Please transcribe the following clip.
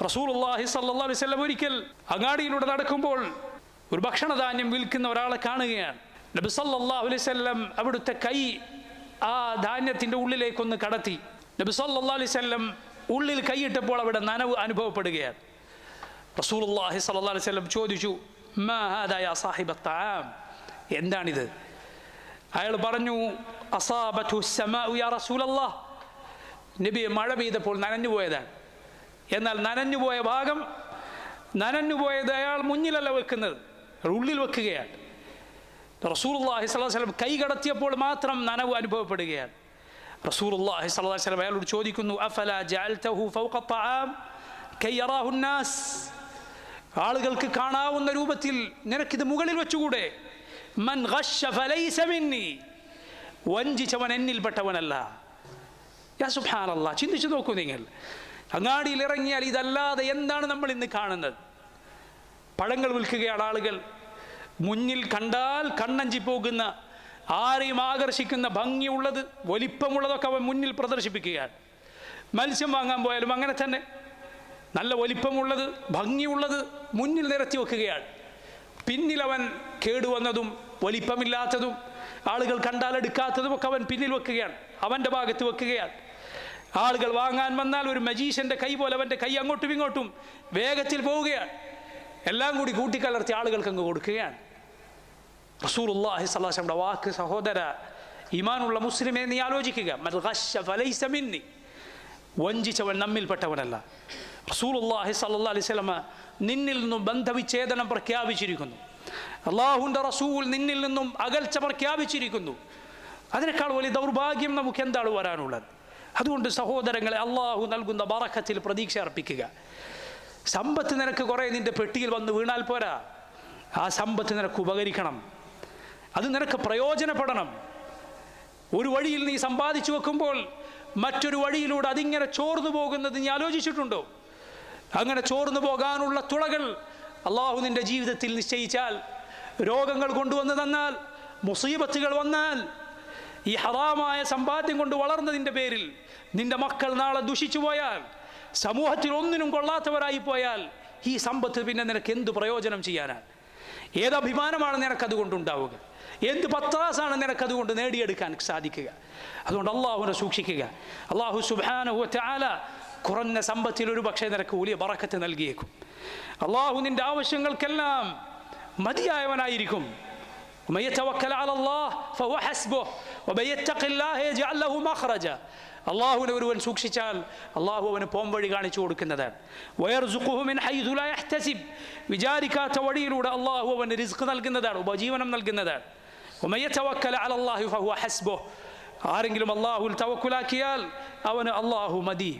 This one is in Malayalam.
റസൂലുള്ളാഹി സ്വല്ലല്ലാഹു അലൈഹി വസല്ലം ഒരിക്കൽ അങ്ങാടിയിലൂടെ നടക്കുമ്പോൾ ഒരു ഭക്ഷണധാന്യം വിൽക്കുന്ന ഒരാളെ കാണുകയാണ്. നബി സല്ലല്ലാഹു അലൈഹി വസല്ലം അവിടുത്തെ കൈ ആ ധാന്യത്തിൻ്റെ ഉള്ളിലേക്കൊന്ന് കടത്തി. നബി സല്ലല്ലാഹു അലൈഹി വസല്ലം ഉള്ളിൽ കൈയിട്ടപ്പോൾ അവിടെ നനവ് അനുഭവപ്പെടുകയാണ്. റസൂലുള്ളാഹി സ്വല്ലല്ലാഹു അലൈഹി വസല്ലം ചോദിച്ചു, മാ ഹാദാ യാ സാഹിബത്ത് തആം, എന്താണിത്? അയാൾ പറഞ്ഞു, അസാബത്ഹു സ്സമാഉ യാ റസൂലല്ലാഹ്, നബിയെ മഴ പെയ്തപ്പോൾ നനഞ്ഞു പോയതാണ്. എന്നാൽ നനഞ്ഞുപോയ ഭാഗം, നനഞ്ഞുപോയത് അയാൾ മുന്നിലല്ല വെക്കുന്നത്, ഉള്ളിൽ വെക്കുകയാണ്. റസൂലുള്ളാഹി സ്വല്ലല്ലാഹു അലൈഹി വസല്ലം കൈ കടത്തിയപ്പോൾ മാത്രം നനവ് അനുഭവപ്പെടുകയാണ്. റസൂലുള്ളാഹി സ്വല്ലല്ലാഹു അലൈഹി വസല്ലം അയാളോട് ചോദിക്കുന്നു, അഫലാ ജഅൽതഹു ഫൗഖ തആം കൈ യറാഹു നാസ്, ആളുകൾക്ക് കാണാവുന്ന രൂപത്തിൽ നിനക്കിത് മുകളിൽ വെച്ചുകൂടെ? മൻ ഗശ്ശ ഫലൈസ മിന്നി, വഞ്ചിച്ചവൻ എന്നിൽപ്പെട്ടവനല്ല. യാ സുബ്ഹാനല്ലാഹ്, ചിന്തിച്ചു നോക്കൂ നിങ്ങൾ. അങ്ങാടിയിൽ ഇറങ്ങിയാൽ ഇതല്ലാതെ എന്താണ് നമ്മൾ ഇന്ന് കാണുന്നത്? പഴങ്ങൾ വിൽക്കുകയാണ് ആളുകൾ. മുന്നിൽ കണ്ടാൽ കണ്ണഞ്ചി പോകുന്ന, ആരെയും ആകർഷിക്കുന്ന ഭംഗിയുള്ളത്, വലിപ്പമുള്ളതൊക്കെ അവൻ മുന്നിൽ പ്രദർശിപ്പിക്കുകയാണ്. മത്സ്യം വാങ്ങാൻ പോയാലും അങ്ങനെ തന്നെ, നല്ല വലിപ്പമുള്ളത്, ഭംഗിയുള്ളത് മുന്നിൽ നിരത്തി വെക്കുകയാണ്. പിന്നിൽ അവൻ കേടുവന്നതും വലിപ്പമില്ലാത്തതും ആളുകൾ കണ്ടാൽ എടുക്കാത്തതും ഒക്കെ അവൻ പിന്നിൽ വെക്കുകയാണ്, അവൻ്റെ ഭാഗത്ത് വെക്കുകയാണ്. ആളുകൾ വാങ്ങാൻ വന്നാൽ ഒരു മജീഷ്യൻ്റെ കൈ പോലെ അവൻ്റെ കൈ അങ്ങോട്ടും ഇങ്ങോട്ടും വേഗത്തിൽ പോവുകയാണ്. എല്ലാം കൂടി കൂട്ടിക്കലർത്തി ആളുകൾക്ക് അങ്ങ് കൊടുക്കുകയാണ്. റസൂലുള്ളാഹി സ്വല്ലല്ലാഹു അലൈഹി വസല്ലം വാക്ക്, സഹോദര, ഈമാനുള്ള മുസ്ലിമെ നീ ആലോചിക്കുക. മൻ ഗശ്ശ ഫലൈസ മിന്നി, വഞ്ചിച്ചവൻ നമ്മിൽപ്പെട്ടവനല്ല. റസൂലുള്ളാഹി സ്വല്ലല്ലാഹു അലൈഹി വസല്ലം നിന്നിൽ നിന്നും ബന്ധവിച്ഛേദനം പ്രഖ്യാപിച്ചിരിക്കുന്നു. അള്ളാഹുവിൻ്റെ റസൂൽ നിന്നിൽ നിന്നും അകൽച്ച പ്രഖ്യാപിച്ചിരിക്കുന്നു. അതിനേക്കാൾ വലിയ ദൗർഭാഗ്യം നമുക്ക് എന്താണ് വരാനുള്ളത്? അതുകൊണ്ട് സഹോദരങ്ങളെ, അള്ളാഹു നൽകുന്ന ബറക്കത്തിൽ പ്രതീക്ഷ അർപ്പിക്കുക. സമ്പത്ത് നിനക്ക് കുറേ നിൻ്റെ പെട്ടിയിൽ വന്ന് വീണാൽ പോരാ, ആ സമ്പത്ത് നിനക്ക് ഉപകരിക്കണം, അത് നിനക്ക് പ്രയോജനപ്പെടണം. ഒരു വഴിയിൽ നീ സമ്പാദിച്ചു വെക്കുമ്പോൾ മറ്റൊരു വഴിയിലൂടെ അതിങ്ങനെ ചോർന്നു പോകുന്നത് നീ ആലോചിച്ചിട്ടുണ്ടോ? അങ്ങനെ ചോർന്നു പോകാനുള്ള തുളകൾ അള്ളാഹു നിൻ്റെ ജീവിതത്തിൽ നിശ്ചയിച്ചാൽ, രോഗങ്ങൾ കൊണ്ടുവന്ന് തന്നാൽ, മുസീബത്തുകൾ വന്നാൽ, ഈ ഹറാമായ സമ്പാദ്യം കൊണ്ട് വളർന്നതിൻ്റെ പേരിൽ നിൻ്റെ മക്കൾ നാളെ ദുഷിച്ചു പോയാൽ, സമൂഹത്തിൽ ഒന്നിനും കൊള്ളാത്തവരായി പോയാൽ, ഈ സമ്പത്ത് പിന്നെ നിനക്ക് എന്ത് പ്രയോജനം ചെയ്യാനാണ്? ഏത് അഭിമാനമാണ് നിനക്കതുകൊണ്ടുണ്ടാവുക? എന്ത് പത്രാസാണ് നിനക്കതുകൊണ്ട് നേടിയെടുക്കാൻ സാധിക്കുക? അതുകൊണ്ട് അള്ളാഹുവിനെ സൂക്ഷിക്കുക. അള്ളാഹു സുബ്ഹാനഹു വ തആല കുറഞ്ഞ സമ്പത്തിൽ ഒരു പക്ഷേ നിനക്ക് വലിയ ബറക്കത്ത് നൽകിയേക്കും. അള്ളാഹു നിൻ്റെ ആവശ്യങ്ങൾക്കെല്ലാം മതിയായവനായിരിക്കും. ومن يتوكل على الله فهو حسبه ومن يتق الله يجعل له مخرجا. അള്ളാഹുവിനെ ഒരുവൻ സൂക്ഷിച്ചാൽ അള്ളാഹു അവന് പോംവഴി കാണിച്ചു കൊടുക്കുന്നതാണ്. വയർസുഖുഹു മിൻ ഹൈസു ലാ യഹ്തസിബ്, വിചാരിക്കാത്ത വഴിയിലൂടെ അള്ളാഹു അവന് റിസ്ക് നൽകുന്നതാണ്, ഉപജീവനം നൽകുന്നതാണ്. വമൻ യതവക്കൽ അല അല്ലാഹി ഫഹുവ ഹസ്ബുഹ്, ആരെങ്കിലും അള്ളാഹുവിൽ തവക്കുലാക്കിയാൽ അവന് അള്ളാഹു മതി.